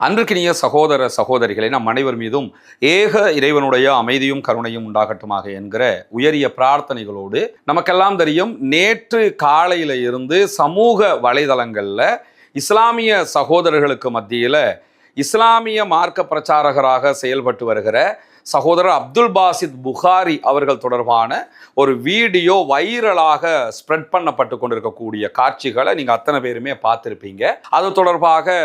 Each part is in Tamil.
அன்றுக்கினிய சகோதர சகோதரிகளை நம் அனைவர் மீதும் ஏக இறைவனுடைய அமைதியும் கருணையும் உண்டாகட்டுமாக என்கிற உயரிய பிரார்த்தனைகளோடு நமக்கெல்லாம் தெரியும், நேற்று காலையில இருந்து சமூக வலைதளங்களில் இஸ்லாமிய சகோதரர்களுக்கு மத்தியில் இஸ்லாமிய மார்க்க பிரச்சாரகராக செயல்பட்டு வருகிற சகோதரர் அப்துல் பாசித் புகாரி அவர்கள் தொடர்பான ஒரு வீடியோ வைரலாக ஸ்ப்ரெட் பண்ணப்பட்டு கொண்டிருக்கக்கூடிய காட்சிகளை நீங்கள் அத்தனை பேருமே பார்த்துருப்பீங்க. அது தொடர்பாக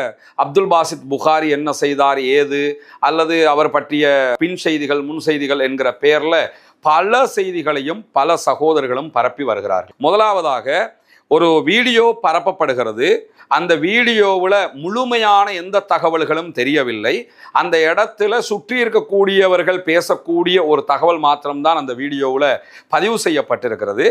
அப்துல் பாசித் புகாரி என்ன செய்தார், ஏது, அல்லது அவர் பற்றிய பின் செய்திகள் முன் செய்திகள் என்கிற பெயரில் பல செய்திகளையும் பல சகோதரர்களும் பரப்பி வருகிறார்கள். முதலாவதாக ஒரு வீடியோ பரப்பப்படுகிறது. அந்த வீடியோவில் முழுமையான எந்த தகவல்களும் தெரியவில்லை. அந்த இடத்துல சுற்றி இருக்கக்கூடியவர்கள் பேசக்கூடிய ஒரு தகவல் மாத்திரம்தான் அந்த வீடியோவில் பதிவு செய்யப்பட்டிருக்கிறது.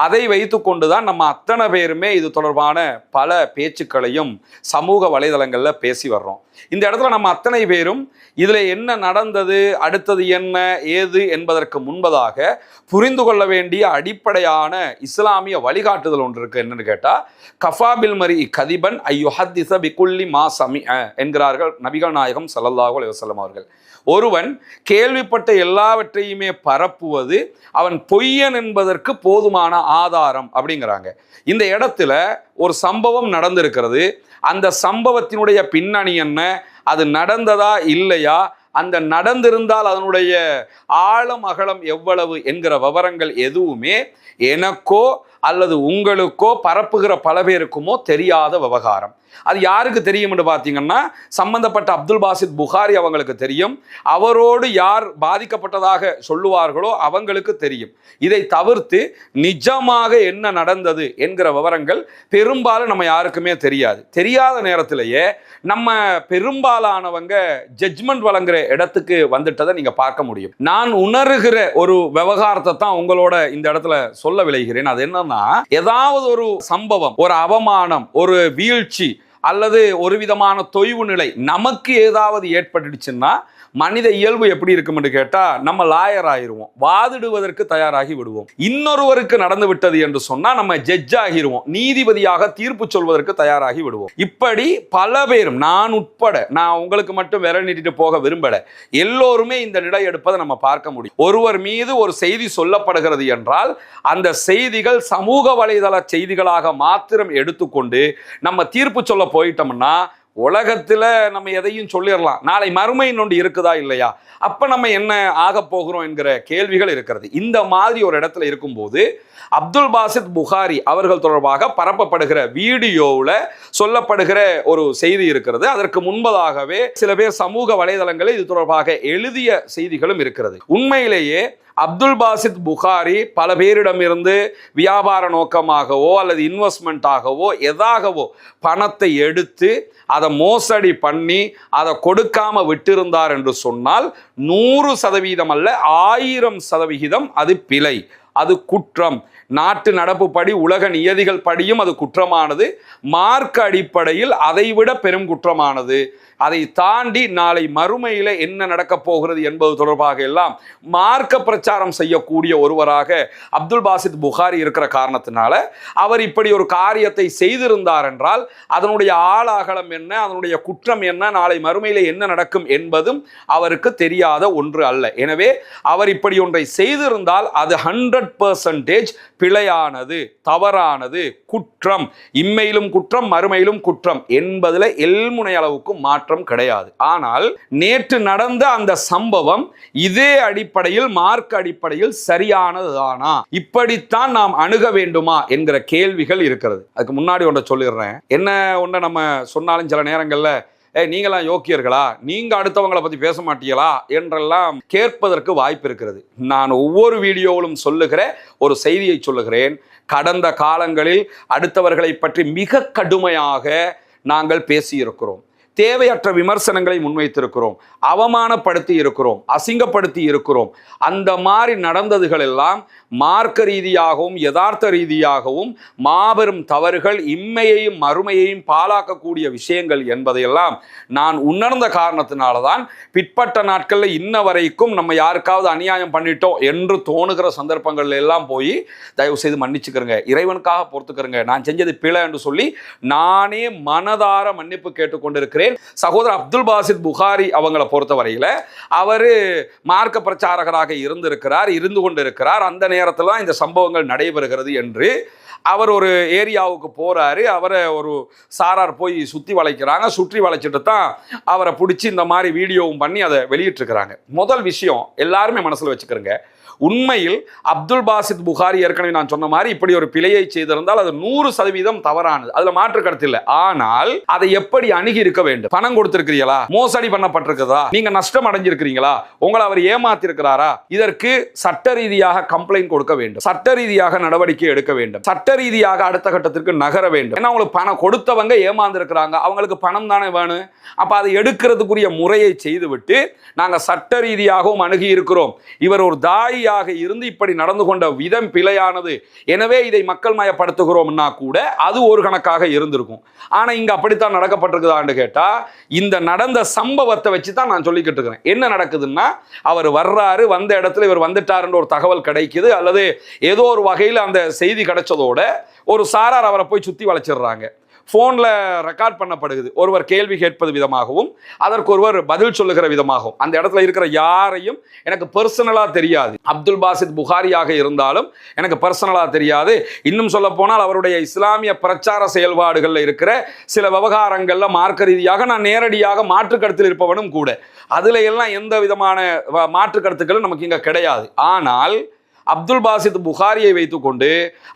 அதை வைத்து கொண்டு தான் நம்ம அத்தனை பேருமே இது தொடர்பான பல பேச்சுக்களையும் சமூக வலைதளங்களில் பேசி வர்றோம். இந்த இடத்துல நம்ம அத்தனை பேரும் இதில் என்ன நடந்தது, அடுத்தது என்ன, ஏது என்பதற்கு முன்பதாக புரிந்து கொள்ள வேண்டிய அடிப்படையான இஸ்லாமிய வழிகாட்டுதல் ஒன்று இருக்கு. என்னன்னு கேட்டால், கஃபாபில் மரி கதிபன் ஐயுஹத்திஸ பிகுல்லி மா சமிஅ என்கிறார்கள் நபிகள் நாயகம் ஸல்லல்லாஹு அலைஹி வஸல்லம் அவர்கள். ஒருவன் கேள்விப்பட்ட எல்லாவற்றையுமே பரப்புவது அவன் பொய்யன் என்பதற்கு போதுமான ஆதாரம் அப்படிங்கிறாங்க. இந்த இடத்துல ஒரு சம்பவம் நடந்திருக்கிறது. அந்த சம்பவத்தினுடைய பின்னணி என்ன, அது நடந்ததா இல்லையா, அந்த நடந்திருந்தால் அதனுடைய ஆழம் அகலம் எவ்வளவு என்கிற விவரங்கள் எதுவுமே எனக்கோ அல்லது உங்களுக்கோ பரப்புகிற பல பேருக்குமோ தெரியாத விவகாரம். அது யாருக்கு தெரியும் என்று பார்த்தீங்கன்னா, சம்பந்தப்பட்ட அப்துல் பாசித் புகாரி அவங்களுக்கு தெரியும். அவரோடு யார் பாதிக்கப்பட்டதாக சொல்லுவார்களோ அவங்களுக்கு தெரியும். இதை தவிர்த்து நிஜமாக என்ன நடந்தது என்கிற விவரங்கள் பெரும்பாலும் நம்ம யாருக்குமே தெரியாது. தெரியாத நேரத்திலேயே நம்ம பெரும்பாலானவங்க ஜட்ஜ்மெண்ட் வழங்குற இடத்துக்கு வந்துட்டதை நீங்க பார்க்க முடியும். நான் உணர்கிற ஒரு விவகாரத்தை தான் உங்களோட இந்த இடத்துல சொல்ல விளைகிறேன். அது என்னன்னா, ஏதாவது ஒரு சம்பவம், ஒரு அவமானம், ஒரு வீழ்ச்சி அல்லது ஒரு விதமான தொய்வு நிலை நமக்கு ஏதாவது ஏற்பட்டுடுச்சுன்னா மனித இயல்பு எப்படி இருக்கும் என்று கேட்டால், நம்ம லாயர் ஆகிருவோம், வாதிடுவதற்கு தயாராகி விடுவோம். இன்னொருவருக்கு நடந்து விட்டது என்று சொன்னால் நம்ம ஜட்ஜ் ஆகிருவோம், நீதிபதியாக தீர்ப்பு சொல்வதற்கு தயாராகி விடுவோம். இப்படி பல பேரும், நான் உட்பட, நான் உங்களுக்கு மட்டும் விரல் நீட்டிட்டு போக விரும்பல, எல்லோருமே இந்த நிலை எடுப்பதை நம்ம பார்க்க முடியும். ஒருவர் மீது ஒரு செய்தி சொல்லப்படுகிறது என்றால் அந்த செய்திகள் சமூக வலைதள செய்திகளாக மாத்திரம் எடுத்துக்கொண்டு நம்ம தீர்ப்பு சொல்ல போயிட்டோம்னா உலகத்தில் நம்ம எதையும் சொல்லிடலாம். நாளை மறுமை ஒன்று இருக்குதா இல்லையா, அப்போ நம்ம என்ன ஆக போகிறோம் என்கிற கேள்விகள் இருக்கிறது. இந்த மாதிரி ஒரு இடத்துல இருக்கும்போது அப்துல் பாசித் புகாரி அவர்கள் தொடர்பாக பரப்பப்படுகிற வீடியோவில் சொல்லப்படுகிற ஒரு செய்தி இருக்கிறது. அதற்கு முன்பதாகவே சில பேர் சமூக வலைதளங்களில் இது தொடர்பாக எழுதிய செய்திகளும் இருக்கிறது. உண்மையிலேயே அப்துல் பாசித் புகாரி பல பேரிடமிருந்து வியாபார நோக்கமாகவோ அல்லது இன்வெஸ்ட்மெண்ட்டாகவோ எதாகவோ பணத்தை எடுத்து அதை மோசடி பண்ணி அதை கொடுக்காம விட்டிருந்தார் என்று சொன்னால் 100% அல்ல, 1000% அது பிழை, அது குற்றம். நாட்டு நடப்புப்படி, உலக நியதிகள் படியும் அது குற்றமானது. மார்க்க அடிப்படையில் அதைவிட பெரும் குற்றமானது. அதை தாண்டி நாளை மறுமையில என்ன நடக்கப் போகிறது என்பது தொடர்பாக எல்லாம் மார்க்க பிரச்சாரம் செய்யக்கூடிய ஒருவராக அப்துல் பாசித் புகாரி இருக்கிற காரணத்தினால அவர் இப்படி ஒரு காரியத்தை செய்திருந்தார் என்றால் அதனுடைய ஆழ அகலம் என்ன, அதனுடைய குற்றம் என்ன, நாளை மறுமையில என்ன நடக்கும் என்பதும் அவருக்கு தெரியாத ஒன்று அல்ல. எனவே அவர் இப்படி ஒன்றை செய்திருந்தால் அது 100% பிழையானது, தவறானது, குற்றம், இம்மையிலும் குற்றம் மறுமையிலும் குற்றம் என்பதில் எல்முனை அளவுக்கு மாற்றம் கிடையாது. ஆனால் நேற்று நடந்த அந்த சம்பவம் இதே அடிப்படையில், மார்க்க அடிப்படையில் சரியானதுதானா, இப்படித்தான் நாம் அணுக வேண்டுமா என்கிற கேள்விகள் இருக்கிறது. அதுக்கு முன்னாடி ஒன்றை சொல்லிடுறேன். என்ன ஒன்றை நம்ம சொன்னாலும் சில நேரங்களில் நீங்களாம் யோக்கியர்களா, நீங்க அடுத்தவங்களை பத்தி பேச மாட்டீங்களா என்றெல்லாம் கேட்பதற்கு வாய்ப்பு இருக்கிறது. நான் ஒவ்வொரு வீடியோவிலும் சொல்லுகிற ஒரு செய்தியை சொல்லுகிறேன். கடந்த காலங்களில் அடுத்தவர்களை பற்றி மிக கடுமையாக நாங்கள் பேசியிருக்கிறோம். தேவையற்ற விமர்சனங்களை முன்வைத்திருக்கிறோம், அவமானப்படுத்தி இருக்கிறோம், அசிங்கப்படுத்தி இருக்கிறோம். அந்த மாதிரி நடந்ததுகள் எல்லாம் மார்க்க ரீதியாகவும் யதார்த்த ரீதியாகவும் மாபெரும் தவறுகள், இம்மையையும் மறுமையையும் பாழாக்கக்கூடிய விஷயங்கள் என்பதையெல்லாம் நான் உணர்ந்த காரணத்தினால்தான் பிற்பட்ட நாட்களில் இன்ன வரைக்கும் நம்ம யாருக்காவது அநியாயம் பண்ணிட்டோம் என்று தோணுகிற சந்தர்ப்பங்கள் எல்லாம் போய் தயவு செய்து மன்னிச்சுக்கிறங்க, இறைவனுக்காக பொறுத்துக்கிறங்க, நான் செஞ்சது பிழை என்று சொல்லி நானே மனதார மன்னிப்பு கேட்டுக்கொண்டிருக்கிறேன். கொள்வேன். சகோதரர் அப்துல் பாசித் புகாரி அவங்களை பொறுத்தவரையில அவரு மார்க்க பிரச்சாரகராக இருந்து கொண்டிருக்கிறார். அந்த நேரத்தில் தான் இந்த சம்பவங்கள் நடைபெறுகிறது என்று அவர் ஒரு ஏரியாவுக்கு போறாரு. அவரை ஒரு சாரார் போய் சுற்றி வளைக்கிறாங்க. சுற்றி வளைச்சிட்டு தான் அவரை பிடிச்சி இந்த மாதிரி வீடியோவும் பண்ணி அதை வெளியிட்டிருக்கிறாங்க. முதல் விஷயம் எல்லாருமே மனசில் வச்சுக்கிறங்க, உண்மையில் அப்துல் பாசித் புகாரி ஏற்கனவே நான் சொன்ன மாதிரி இப்படி ஒரு பிழையை செய்திருந்தால் அது 100% தவறானது, அதுல மாற்று கருத்து இல்லை. ஆனால் அதை எப்படி அணுகி இருக்க வேண்டும்? பணம் கொடுத்திருக்கிறீங்களா? மோசடி பண்ணப்பட்டிருக்குதா? நீங்க நஷ்டம் அடைஞ்சிருக்கிறீங்களா? உங்களை அவர் ஏமாத்தி இருக்கிறாரா? இதற்கு சட்ட ரீதியாக கம்ப்ளைண்ட் கொடுக்க வேண்டும், சட்ட ரீதியாக நடவடிக்கை எடுக்க வேண்டும், சட்ட ரீதியாக அடுத்த கட்டத்திற்கு நகர வேண்டும். ஏன்னா அவங்களுக்கு பணம் கொடுத்தவங்க ஏமாந்து இருக்கிறாங்க, அவங்களுக்கு பணம் தானே வேணும். அப்ப அதை எடுக்கிறதுக்குரிய முறையை செய்துவிட்டு நாங்க சட்ட ரீதியாகவும் அணுகி இருக்கிறோம், இவர் ஒரு தாய் இருந்து இப்படி நடந்து கொண்ட விதம் பிழையானது, எனவே இதை மக்கள் மயப்படுத்துகிறோம்னா கூட அது ஒரு கணக்காக இருந்திருக்கும். ஆனா இங்க அப்படித்தான் நடக்கப்பட்டிருக்குதான்னு கேட்டா இந்த நடந்த சம்பவத்தை வச்சு தான் நான் சொல்லிக்கிட்டு இருக்கிறேன். என்ன நடக்குதுன்னா அவர் வர்றாரு, வந்த இடத்துல இவர் வந்துட்டாருன்ற ஒரு தகவல் கிடைக்குது, அல்லது ஏதோ ஒரு வகையில் அந்த செய்தி கிடைச்சதோட ஒரு சாரார் அவரை போய் சுத்தி வளைச்சிடுறாங்க. போன்ல ரெக்கார்ட் பண்ணப்படுகிறது, ஒருவர் கேள்வி கேட்பது விதமாகவும் அதற்கு ஒருவர் பதில் சொல்லுகிற விதமாகவும். அந்த இடத்துல இருக்கிற யாரையும் எனக்கு பர்சனலா தெரியாது, அப்துல் பாசித் புகாரியாக இருந்தாலும் எனக்கு பர்சனலா தெரியாது. இன்னும் சொல்ல போனால் அவருடைய இஸ்லாமிய பிரச்சார செயல்பாடுகள்ல இருக்கிற சில விவகாரங்கள்ல மார்க்க ரீதியாக நான் நேரடியாக மாற்று கருத்தில் இருப்பவனும் கூட. அதுல எல்லாம் எந்த விதமான மாற்று கருத்துக்களும் நமக்கு இங்க கிடையாது. ஆனால் அப்துல் பாசித் புகாரியை வைத்துக்கொண்டு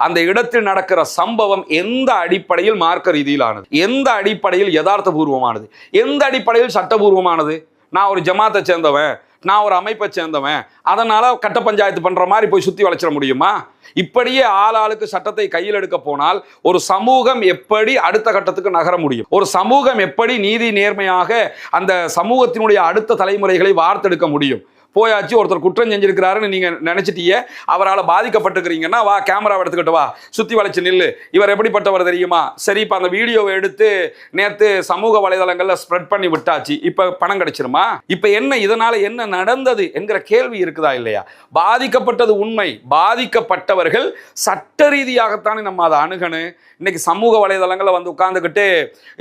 அந்த இடத்தில் நடக்கிற சம்பவம் எந்த அடிப்படையில் மார்க்க ரீதியிலானது, எந்த அடிப்படையில் யதார்த்த பூர்வமானது, எந்த அடிப்படையில் சட்டபூர்வமானது? நான் ஒரு ஜமாத்தை சேர்ந்தவன், நான் ஒரு அமைப்பை சேர்ந்தவன், அதனால கட்ட பஞ்சாயத்து பண்ற மாதிரி போய் சுத்தி வளைச்சிட முடியுமா? இப்படியே ஆளாளுக்கு சட்டத்தை கையில் எடுக்க போனால் ஒரு சமூகம் எப்படி அடுத்த கட்டத்துக்கு நகர முடியும்? ஒரு சமூகம் எப்படி நீதி நேர்மையாக அந்த சமூகத்தினுடைய அடுத்த தலைமுறைகளை வார்த்தெடுக்க முடியும்? போயாச்சு, ஒருத்தர் குற்றம் செஞ்சிருக்கிறாருன்னு நீங்க நினைச்சிட்டீங்க, அவரால் பாதிக்கப்பட்டிருக்கிறீங்கன்னா வா கேமரா எடுத்துக்கிட்டு வா, சுத்தி வளைச்சு நில்லு, இவர் எப்படிப்பட்டவர் தெரியுமா? சரி, இப்ப அந்த வீடியோவை எடுத்து நேத்து சமூக வலைதளங்கள்ல ஸ்ப்ரெட் பண்ணி விட்டாச்சு, இப்ப பணம் கிடைச்சிருமா? இப்ப என்ன, இதனால என்ன நடந்தது என்கிற கேள்வி இருக்குதா இல்லையா? பாதிக்கப்பட்டது உண்மை, பாதிக்கப்பட்டவர்கள் சட்ட ரீதியாகத்தானே நம்ம அதை அணுகணும். இன்னைக்கு சமூக வலைதளங்களை வந்து உட்கார்ந்துக்கிட்டு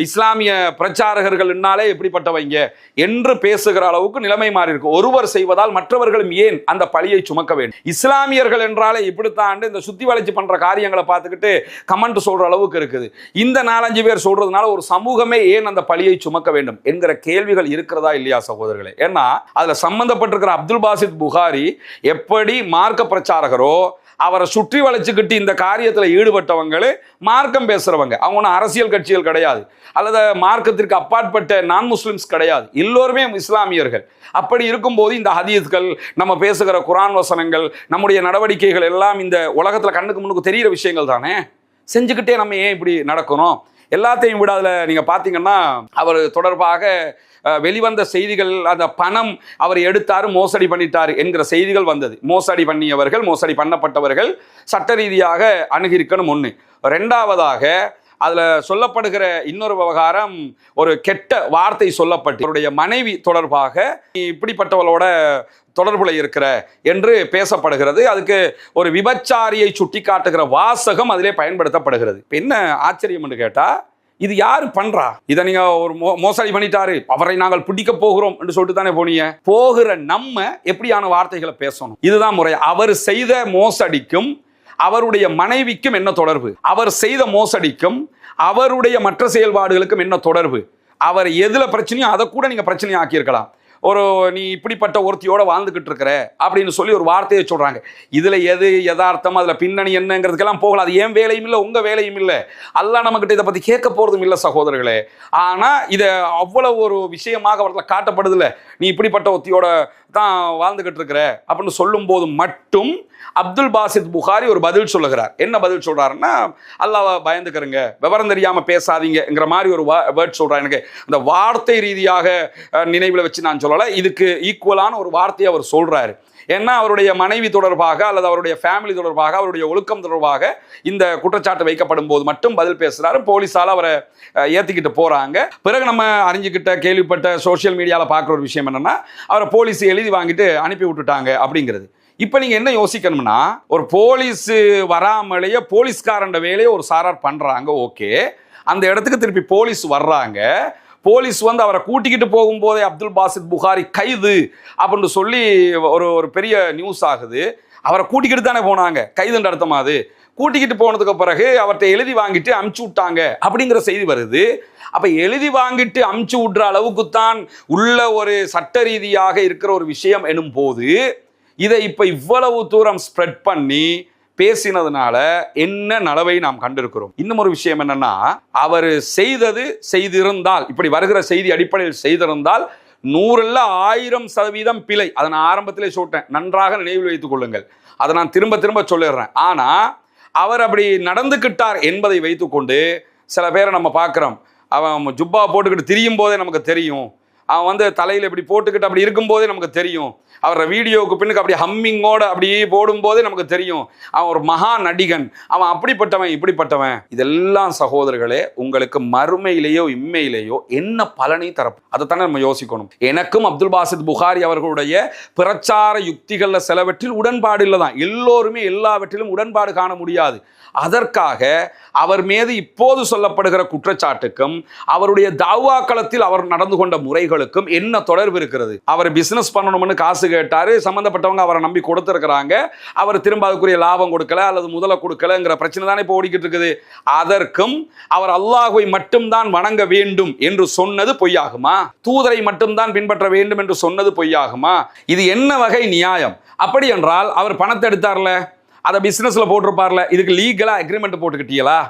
இஸ்லாமிய பிரச்சாரகர்கள்னாலே எப்படிப்பட்டவங்க என்று பேசுகிற அளவுக்கு நிலைமை மாறி இருக்கு. ஒருவர் செய்வதால் மற்றவர்களும் ஏன் அந்த பழியை சுமக்க வேண்டும்? இஸ்லாமியர்கள் என்றாலே இப்படித்தான் இந்த சுத்தி வளைச்சு பண்ற காரியங்களை பார்த்துக்கிட்டு கமெண்ட் சொல்ற அளவுக்கு இருக்குது. இந்த 4-5 பேர் சொல்றதுனால ஒரு சமூகமே ஏன் அந்த பழியை சுமக்க வேண்டும் என்கிற கேள்விகள் இருக்கிறதா இல்லையா சகோதரர்களே? ஏன்னா அதுல சம்பந்தப்பட்டிருக்கிற அப்துல் பாசித் புகாரி எப்படி மார்க்க பிரச்சாரகரோ, அவரை சுற்றி வளைச்சுக்கிட்டு இந்த காரியத்தில் ஈடுபட்டவங்களே மார்க்கம் பேசுறவங்க, அவங்க அரசியல் கட்சிகள் கிடையாது, அல்லது மார்க்கத்திற்கு அப்பாற்பட்ட நான் முஸ்லிம்ஸ் கிடையாது, எல்லோருமே இஸ்லாமியர்கள். அப்படி இருக்கும்போது இந்த ஹதீஸ்கள், நம்ம பேசுகிற குர்ஆன் வசனங்கள், நம்முடைய நடவடிக்கைகள் எல்லாம் இந்த உலகத்துல கண்ணுக்கு முன்னுக்கு தெரிகிற விஷயங்கள் தானே. செஞ்சுக்கிட்டே நம்ம ஏன் இப்படி நடக்கணும்? எல்லாத்தையும் விட அதுல நீங்க பாத்தீங்கன்னா அவர் தொடர்பாக வெளிவந்த செய்திகள், அந்த பணம் அவர் எடுத்தாரு, மோசடி பண்ணிட்டாரு என்கிற செய்திகள் வந்தது. மோசடி பண்ணியவர்கள், மோசடி பண்ணப்பட்டவர்கள் சட்ட ரீதியாக அணுகியிருக்கணும் ஒன்று. ரெண்டாவதாக அதுல சொல்லப்படுகிற இன்னொரு விவகாரம், ஒரு கெட்ட வார்த்தை சொல்லப்பட்டு அவருடைய மனைவி தொடர்பாக இப்படிப்பட்டவளோட தொடர்புல இருக்கிற என்று பேசப்படுகிறது. அதுக்கு ஒரு விபச்சாரியை சுட்டி காட்டுகிற வாசகம் அதிலே பயன்படுத்தப்படுகிறது. என்ன ஆச்சரியம் என்று கேட்டா, இது யாரு பண்றா? இதை நீங்க ஒரு மோசடி பண்ணிட்டாரு, அவரை நாங்கள் பிடிக்க போகிறோம் என்று சொல்லிட்டு தானே போனீங்க. போகிற நம்ம எப்படியான வார்த்தைகளை பேசணும்? இதுதான் முறை. அவர் செய்த மோசடிக்கும் அவருடைய மனைவிக்கும் என்ன தொடர்பு? அவர் செய்த மோசடிக்கும் அவருடைய மற்ற செயல்பாடுகளுக்கும் என்ன தொடர்பு? அவர் எதுல பிரச்சனையோ அதை கூட நீங்க பிரச்சனையை ஆக்கியிருக்கலாம். ஒரு நீ இப்படிப்பட்ட ஒருத்தியோட வாழ்ந்துகிட்டு இருக்கிற அப்படின்னு சொல்லி ஒரு வார்த்தையை சொல்றாங்க. இதுல எது யதார்த்தம், அதுல பின்னணி என்னங்கிறதுக்கெல்லாம் போகலாம். அது ஏன் வேலையும் இல்லை, உங்க வேலையும் இல்லை, அல்லாஹ் நம்மகிட்ட இதை பத்தி கேட்க போறதும் இல்லை சகோதரர்களே. ஆனா இதை அவ்வளவு ஒரு விஷயமாக அவர்களை காட்டப்படுதில்ல. நீ இப்படிப்பட்ட ஒருத்தியோட தான் வாழ்ந்துகிட்டு இருக்கிற அப்படின்னு சொல்லும் போது மட்டும் அப்துல் பாசித் புகாரி ஒரு பதில் சொல்லுகிறார். என்ன பதில் சொல்றாருன்னா, அல்லாஹ்வை பயந்துக்கிறங்க, விவரம் தெரியாம பேசாதீங்கிற மாதிரி ஒரு வேர்ட் சொல்றாரு. எனக்கு அந்த வார்த்தை ரீதியாக நினைவில் வச்சு நான் சொல்லலை, இதுக்கு ஈக்குவலான ஒரு வார்த்தையை அவர் சொல்றாரு. ஏன்னா அவருடைய மனைவி தொடர்பாக அல்லது அவருடைய ஃபேமிலி தொடர்பாக, அவருடைய ஒழுக்கம் தொடர்பாக இந்த குற்றச்சாட்டு வைக்கப்படும் போது மட்டும் பதில் பேசுறாரு. போலீஸால அவரை ஏத்திக்கிட்டு போறாங்க. பிறகு நம்ம அறிஞ்சுக்கிட்ட, கேள்விப்பட்ட, சோசியல் மீடியால பார்க்குற ஒரு விஷயம் என்னன்னா, அவரை போலீஸ் எழுதி வாங்கிட்டு அனுப்பி விட்டுட்டாங்க அப்படிங்கிறது. இப்ப நீங்க என்ன யோசிக்கணும்னா, ஒரு போலீஸ் வராமலேயே போலீஸ்காரண்ட வேலையை ஒரு சாரார் பண்றாங்க, ஓகே. அந்த இடத்துக்கு திருப்பி போலீஸ் வர்றாங்க. போலீஸ் வந்து அவரை கூட்டிக்கிட்டு போகும்போதே அப்துல் பாசித் புகாரி கைது அப்படின்னு சொல்லி ஒரு பெரிய நியூஸ் ஆகுது. அவரை கூட்டிக்கிட்டு தானே போனாங்க, கைதுன்ற அர்த்தமா அது? கூட்டிக்கிட்டு போனதுக்கு பிறகு அவர்கிட்ட எழுதி வாங்கிட்டு அமுச்சு விட்டாங்க அப்படிங்கிற செய்தி வருது. அப்ப எழுதி வாங்கிட்டு அமுச்சு விடுற அளவுக்குத்தான் உள்ள ஒரு சட்ட ரீதியாக இருக்கிற ஒரு விஷயம் எனும் போது இதை இப்ப இவ்வளவு தூரம் ஸ்ப்ரெட் பண்ணி பேசினதுனால என்ன நலவை நாம் கண்டிருக்கிறோம். இன்னும் ஒரு விஷயம் என்னன்னா, அவர் செய்திருந்தால், இப்படி வருகிற செய்தி அடிப்படையில் செய்திருந்தால் 100% பிழை. அதை நான் ஆரம்பத்திலே சொல்லிட்டேன், நன்றாக நினைவில் வைத்துக் கொள்ளுங்கள். அதை நான் திரும்ப திரும்ப சொல்லிடுறேன். ஆனா அவர் அப்படி நடந்துக்கிட்டார் என்பதை வைத்துக்கொண்டு சில பேரை நம்ம பார்க்குறோம். அவன் ஜுப்பா போட்டுக்கிட்டு திரியும் போதே நமக்கு தெரியும், அவன் வந்து தலையில் இப்படி போட்டுக்கிட்டு அப்படி இருக்கும்போதே நமக்கு தெரியும், அவரை வீடியோவுக்கு பின்னுக்கு அப்படி ஹம்மிங்கோடு அப்படியே போடும்போதே நமக்கு தெரியும் அவன் ஒரு மகா நடிகன், அவன் அப்படிப்பட்டவன் இப்படிப்பட்டவன். இதெல்லாம் சகோதரர்களே உங்களுக்கு மறுமையிலேயோ இம்மையிலேயோ என்ன பலனை தரப்போம், அதைத்தானே நம்ம யோசிக்கணும். எனக்கும் அப்துல் பாசித் புகாரி அவர்களுடைய பிரச்சார யுக்திகளில் சிலவற்றில் உடன்பாடு இல்லை தான். எல்லோருமே எல்லாவற்றிலும் உடன்பாடு காண முடியாது. அதற்காக அவர் மீது இப்போது சொல்லப்படுகிற குற்றச்சாட்டுக்கும் அவருடைய தாவா களத்தில் அவர் நடந்து கொண்ட முறைகளுக்கும் என்ன தொடர்பு இருக்கிறது? அவர் பிசினஸ் பண்ணணும்னு காசு கேட்டாரு, சம்பந்தப்பட்டவங்க அவரை நம்பி கொடுத்திருக்கிறாங்க, அவர் திரும்ப அதுக்குரிய லாபம் கொடுக்கல அல்லது முதல கொடுக்கலங்கிற பிரச்சனை தானே இப்போ ஓடிக்கிட்டு இருக்குது. அதற்கும் அவர் அல்லாஹ்வை மட்டும்தான் வணங்க வேண்டும் என்று சொன்னது பொய்யாகுமா? தூதரை மட்டும்தான் பின்பற்ற வேண்டும் என்று சொன்னது பொய்யாகுமா? இது என்ன வகை நியாயம்? அப்படி என்றால் அவர் பணத்தை எடுத்தார்ல, அதை பிசினஸ்ல போட்டிருப்பார்ல, இதுக்கு லீகலா அக்ரிமெண்ட் போட்டுக்கிட்டீங்களா?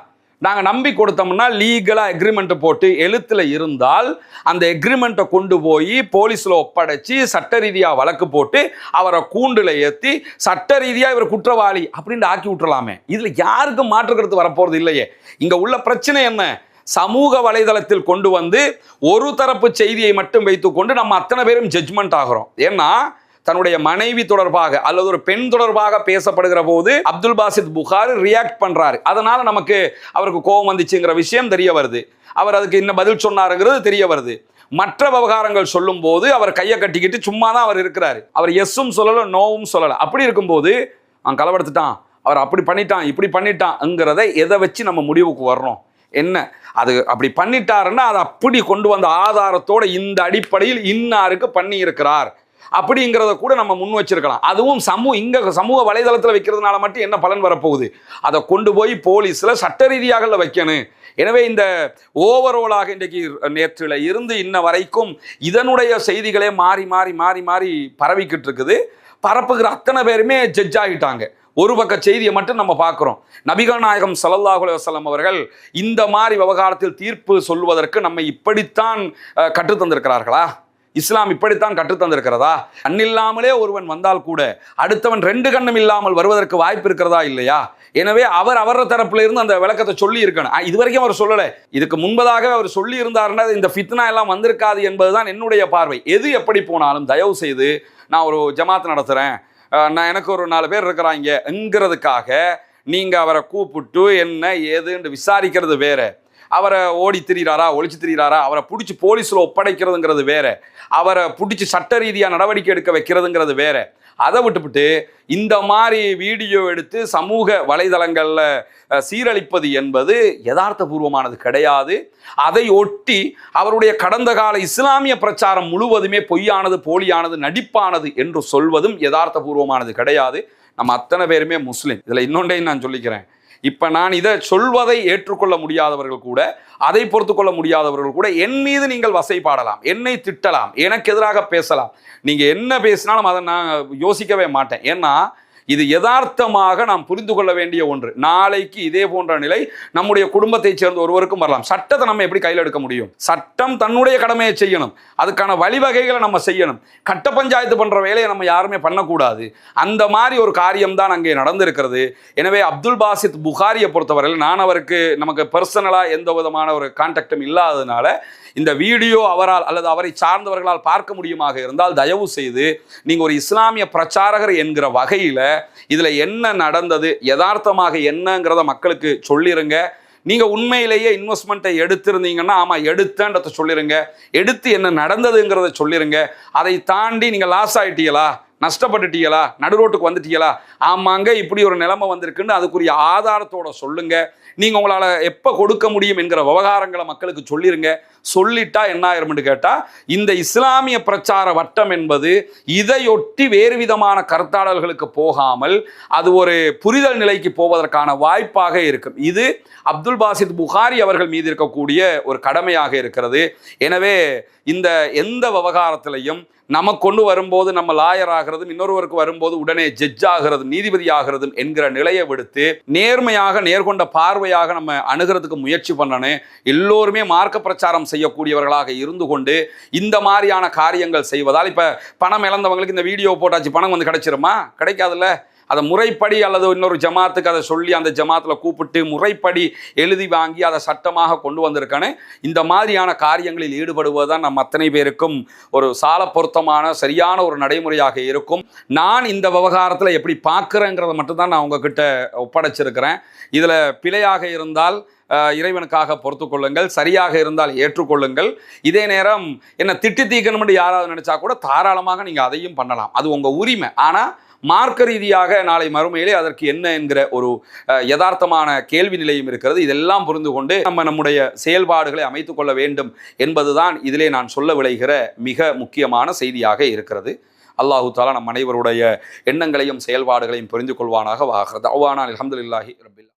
நாங்கள் நம்பி கொடுத்தோம்னா லீகலா அக்ரிமெண்ட் போட்டு எழுத்துல இருந்தால் அந்த அக்ரிமெண்ட்டை கொண்டு போய் போலீஸ்ல ஒப்படைச்சு சட்ட ரீதியா வழக்கு போட்டு அவரை கூண்டுல ஏற்றி சட்ட ரீதியா இவர் குற்றவாளி அப்படின்னு ஆக்கி விட்டுறலாமே. இதுல யாருக்கும் மாற்று கருத்து வரப்போறது இல்லையே. இங்க உள்ள பிரச்சனை என்ன? சமூக வலைதளத்தில் கொண்டு வந்து ஒரு தரப்பு செய்தியை மட்டும் வைத்துக்கொண்டு நம்ம அத்தனை பேரும் ஜட்ஜ்மெண்ட் ஆகிறோம். ஏன்னா தன்னுடைய மனைவி தொடர்பாக அல்லது ஒரு பெண் தொடர்பாக பேசப்படுகிற போது அப்துல் பாசித் புகாரி ரியாக்ட் பண்றாரு. அதனால நமக்கு அவருக்கு கோபம் வந்துச்சுங்கிற விஷயம் தெரிய வருது, அவர் அதுக்கு இன்னும் பதில் சொன்னாருங்கிறது தெரிய வருது. மற்ற விவகாரங்கள் சொல்லும் போது அவர் கையை கட்டிக்கிட்டு சும்மா தான் அவர் இருக்கிறாரு, அவர் எஸ்ஸும் சொல்லல நோவும் சொல்லல. அப்படி இருக்கும்போது அவன் களவெடுத்துட்டான், அவர் அப்படி பண்ணிட்டான் இப்படி பண்ணிட்டான்ங்கிறத எதை வச்சு நம்ம முடிவுக்கு வர்றோம்? என்ன அது அப்படி பண்ணிட்டாருன்னா அதை அப்படி கொண்டு வந்த ஆதாரத்தோட இந்த அடிப்படையில் இன்னாருக்கு பண்ணி இருக்கிறார் அப்படிங்கிறத கூட நம்ம முன் வச்சிருக்கலாம். அதுவும் சமூக வலைதளத்தில் வைக்கிறதுனால மட்டும் என்ன பலன் வரப்போகுது? அதை கொண்டு போய் போலீஸ்ல சட்ட ரீதியாக வைக்கணும். எனவே இந்த ஓவரோலாக இன்றைக்கு நேற்றில் இருந்து இன்ன வரைக்கும் இதனுடைய செய்திகளே மாறி மாறி மாறி மாறி பரவிக்கிட்டு இருக்குது. பரப்புகிற அத்தனை பேருமே ஜட்ஜ் ஆகிட்டாங்க. ஒரு பக்க செய்தியை மட்டும் நம்ம பார்க்கிறோம். நபிகள் நாயகம் ஸல்லல்லாஹு அலைஹி வஸல்லம் அவர்கள் இந்த மாதிரி விவகாரத்தில் தீர்ப்பு சொல்வதற்கு நம்ம இப்படித்தான் கற்றுத்தந்திருக்கிறார்களா? இஸ்லாம் இப்படித்தான் கற்றுத்தந்திருக்கிறதா? கண்ணில்லாமலே ஒருவன் வந்தால் கூட அடுத்தவன் 2 கண்ணும் இல்லாமல் வருவதற்கு வாய்ப்பு இருக்கிறதா இல்லையா? எனவே அவர் தரப்புல இருந்து அந்த விளக்கத்தை சொல்லி இருக்கணும். இதுவரைக்கும் அவர் சொல்லலை. இதுக்கு முன்பதாக அவர் சொல்லி இருந்தாருன்னா இந்த ஃபித்னா எல்லாம் வந்திருக்காது என்பதுதான் என்னுடைய பார்வை. எது எப்படி போனாலும் தயவு செய்து நான் ஒரு ஜமாத் நடத்துறேன், நான் எனக்கு ஒரு 4 பேர் இருக்கிறாங்கங்கிறதுக்காக நீங்க அவரை கூப்பிட்டு என்ன ஏதுன்னு விசாரிக்கிறது வேற, அவரை ஓடி திரிகிறாரா ஒழிச்சு திரிகிறாரா அவரை பிடிச்சி போலீஸில் ஒப்படைக்கிறதுங்கிறது வேற, அவரை பிடிச்சி சட்ட ரீதியாக நடவடிக்கை எடுக்க வைக்கிறதுங்கிறது வேற. அதை விட்டுவிட்டு இந்த மாதிரி வீடியோ எடுத்து சமூக வலைதளங்களில் சீரழிப்பது என்பது யதார்த்தபூர்வமானது கிடையாது. அதை ஒட்டி அவருடைய கடந்த கால இஸ்லாமிய பிரச்சாரம் முழுவதுமே பொய்யானது, போலியானது, நடிப்பானது என்று சொல்வதும் யதார்த்தபூர்வமானது கிடையாது. நம்ம அத்தனை பேருமே முஸ்லிம். இதில் இன்னொன்றையும் நான் சொல்லிக்கிறேன். இப்போ நான் இதை சொல்வதை ஏற்றுக்கொள்ள முடியாதவர்கள் கூட, அதை பொறுத்து கொள்ள முடியாதவர்கள் கூட என் மீது நீங்கள் வசைப்பாடலாம், என்னை திட்டலாம், எனக்கு எதிராக பேசலாம். நீங்கள் என்ன பேசினாலும் அதை நான் யோசிக்கவே மாட்டேன். ஏன்னா இது யதார்த்தமாக நாம் புரிந்து கொள்ள வேண்டிய ஒன்று. நாளைக்கு இதே போன்ற நிலை நம்முடைய குடும்பத்தை சேர்ந்த ஒருவருக்கும் வரலாம். சட்டத்தை நம்ம எப்படி கையில் எடுக்க முடியும்? சட்டம் தன்னுடைய கடமையை செய்யணும், அதுக்கான வழிவகைகளை நம்ம செய்யணும். கட்ட பஞ்சாயத்து பண்ற வேலையை நம்ம யாருமே பண்ணக்கூடாது. அந்த மாதிரி ஒரு காரியம்தான் அங்கே நடந்திருக்கிறது. எனவே அப்துல் பாசித் புகாரியை பொறுத்தவரையில் நான் அவருக்கு நமக்கு பர்சனலா எந்த விதமான ஒரு கான்டாக்டும் இல்லாததுனால இந்த வீடியோ அவரால் அல்லது அவரை சார்ந்தவர்களால் பார்க்க முடியுமாக இருந்தால் தயவு செய்து நீங்க ஒரு இஸ்லாமிய பிரச்சாரகர் என்கிற வகையில இதுல என்ன நடந்தது, யதார்த்தமாக என்னங்கிறத மக்களுக்கு சொல்லிருங்க. நீங்க உண்மையிலேயே இன்வெஸ்ட்மெண்ட்டை எடுத்திருந்தீங்கன்னா ஆமா எடுத்தேன்றதை சொல்லிருங்க, எடுத்து என்ன நடந்ததுங்கிறத சொல்லிருங்க. அதை தாண்டி நீங்க லாஸ் ஆயிட்டீங்களா, நஷ்டப்பட்டுட்டீங்களா, நடுரோட்டுக்கு வந்துட்டீங்களா, ஆமாங்க இப்படி ஒரு நிலைமை வந்திருக்குன்னு அதுக்குரிய ஆதாரத்தோட சொல்லுங்க. நீங்க உங்களால எப்ப கொடுக்க முடியும் என்கிற விவகாரங்களை மக்களுக்கு சொல்லிருங்க. சொல்லிட்டா என்ன ஆயிரும்னு கேட்டா, இந்த இஸ்லாமிய பிரச்சார வட்டம் என்பது இதையொட்டி வேறு விதமான கருத்தாடல்களுக்கு போகாமல் அது ஒரு புரிதல் நிலைக்கு போவதற்கான வாய்ப்பாக இருக்கும். இது அப்துல் பாசித் புகாரி அவர்கள் மீது இருக்கக்கூடிய ஒரு கடமையாக இருக்கிறது. எனவே இந்த எந்த விவகாரத்திலையும் நமக்கு கொண்டு வரும்போது நம்ம லாயர் ஆகிறதும், இன்னொருவருக்கு வரும்போது உடனே ஜட்ஜ் ஆகிறதும், நீதிபதி ஆகிறதும் என்கிற நிலையை விடுத்து நேர்மையாக நேர்கொண்ட பார்வையாக நம்ம அணுகிறதுக்கு முயற்சி பண்ணணும். எல்லோருமே மார்க்க பிரச்சாரம் செய்யக்கூடியவர்களாக இருந்து கொண்டு இந்த மாதிரியான காரியங்கள் செய்வதால், இப்ப பணம் இழந்தவங்களுக்கு இந்த வீடியோ போட்டாச்சு பணம் வந்து கிடைச்சிருமா? கிடைக்காதுல்ல. அதை முறைப்படி அல்லது இன்னொரு ஜமாத்துக்கு அதை சொல்லி அந்த ஜமாத்தில் கூப்பிட்டு முறைப்படி எழுதி வாங்கி அதை சட்டமாக கொண்டு வந்திருக்கானே. இந்த மாதிரியான காரியங்களில் ஈடுபடுவதுதான் நம் அத்தனை பேருக்கும் ஒரு சால பொருத்தமான சரியான ஒரு நடைமுறையாக இருக்கும். நான் இந்த விவகாரத்தில் எப்படி பார்க்குறேங்கிறத மட்டும்தான் நான் உங்ககிட்ட ஒப்படைச்சிருக்கிறேன். இதில் பிழையாக இருந்தால் இறைவனுக்காக பொறுத்து கொள்ளுங்கள், சரியாக இருந்தால் ஏற்றுக்கொள்ளுங்கள். இதே நேரம் என்ன திட்டி தீக்கணும்னு யாராவது நினைச்சா கூட தாராளமாக நீங்கள் அதையும் பண்ணலாம், அது உங்கள் உரிமை. ஆனால் மார்க்க ரீதியாக நாளை மறுமையிலே அதற்கு என்ன என்கிற ஒரு யதார்த்தமான கேள்வி நிலையும் இருக்கிறது. இதெல்லாம் புரிந்து கொண்டு நம்முடைய செயல்பாடுகளை அமைத்துக் கொள்ள வேண்டும் என்பதுதான் இதிலே நான் சொல்ல விளைகிற மிக முக்கியமான செய்தியாக இருக்கிறது. அல்லாஹு தஆலா நம் அனைவருடைய எண்ணங்களையும் செயல்பாடுகளையும் புரிந்து கொள்வானாக. வாஹிர் தஅவானா அல்ஹம்துலில்லாஹி ரப்பில்